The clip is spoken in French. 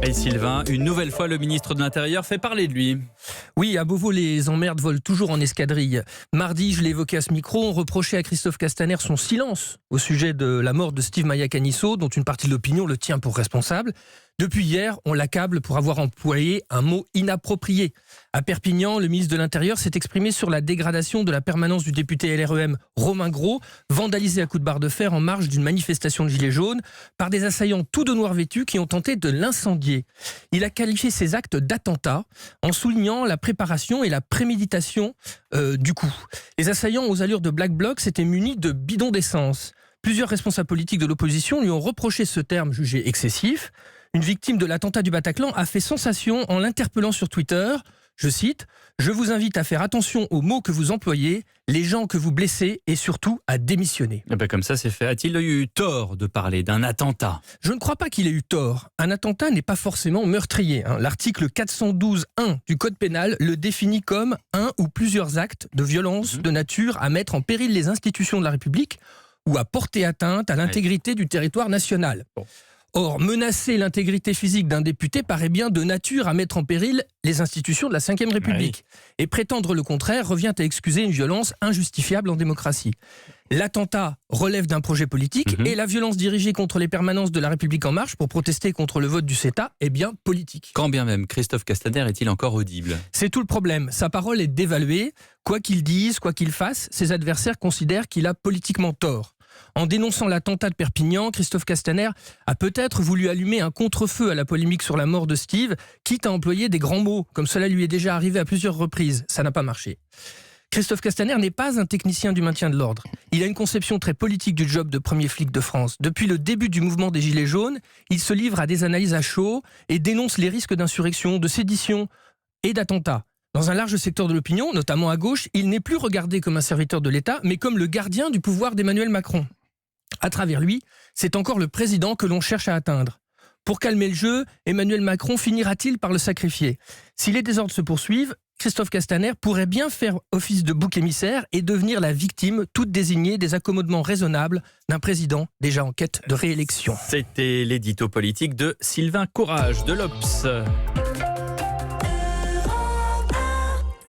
Et Sylvain, une nouvelle fois, le ministre de l'Intérieur fait parler de lui. Oui, à Beauvau, les emmerdes volent toujours en escadrille. Mardi, je l'ai évoqué à ce micro, on reprochait à Christophe Castaner son silence au sujet de la mort de Steve Maia-Caniço, dont une partie de l'opinion le tient pour responsable. Depuis hier, on l'accable pour avoir employé un mot inapproprié. À Perpignan, le ministre de l'Intérieur s'est exprimé sur la dégradation de la permanence du député LREM Romain Gros, vandalisé à coups de barre de fer en marge d'une manifestation de gilets jaunes par des assaillants tout de noir vêtus qui ont tenté de l'incendier. Il a qualifié ces actes d'attentats en soulignant la préparation et la préméditation du coup. Les assaillants aux allures de Black Bloc s'étaient munis de bidons d'essence. Plusieurs responsables politiques de l'opposition lui ont reproché ce terme jugé excessif. Une victime de l'attentat du Bataclan a fait sensation en l'interpellant sur Twitter. Je cite « Je vous invite à faire attention aux mots que vous employez, les gens que vous blessez et surtout à démissionner. » Comme ça, c'est fait. A-t-il eu tort de parler d'un attentat ? Je ne crois pas qu'il ait eu tort. Un attentat n'est pas forcément meurtrier. L'article 412.1 du Code pénal le définit comme un ou plusieurs actes de violence de nature à mettre en péril les institutions de la République ou à porter atteinte à l'intégrité du territoire national. Or, menacer l'intégrité physique d'un député paraît bien de nature à mettre en péril les institutions de la Ve République. Et prétendre le contraire revient à excuser une violence injustifiable en démocratie. L'attentat relève d'un projet politique et la violence dirigée contre les permanences de la République En Marche pour protester contre le vote du CETA est bien politique. Quand bien même, Christophe Castaner est-il encore audible ? C'est tout le problème. Sa parole est dévaluée. Quoi qu'il dise, quoi qu'il fasse, ses adversaires considèrent qu'il a politiquement tort. En dénonçant l'attentat de Perpignan, Christophe Castaner a peut-être voulu allumer un contre-feu à la polémique sur la mort de Steve, quitte à employer des grands mots, comme cela lui est déjà arrivé à plusieurs reprises. Ça n'a pas marché. Christophe Castaner n'est pas un technicien du maintien de l'ordre. Il a une conception très politique du job de premier flic de France. Depuis le début du mouvement des Gilets jaunes, il se livre à des analyses à chaud et dénonce les risques d'insurrection, de sédition et d'attentats. Dans un large secteur de l'opinion, notamment à gauche, il n'est plus regardé comme un serviteur de l'État, mais comme le gardien du pouvoir d'Emmanuel Macron. À travers lui, c'est encore le président que l'on cherche à atteindre. Pour calmer le jeu, Emmanuel Macron finira-t-il par le sacrifier ? Si les désordres se poursuivent, Christophe Castaner pourrait bien faire office de bouc émissaire et devenir la victime toute désignée des accommodements raisonnables d'un président déjà en quête de réélection. C'était l'édito politique de Sylvain Courage de l'Obs.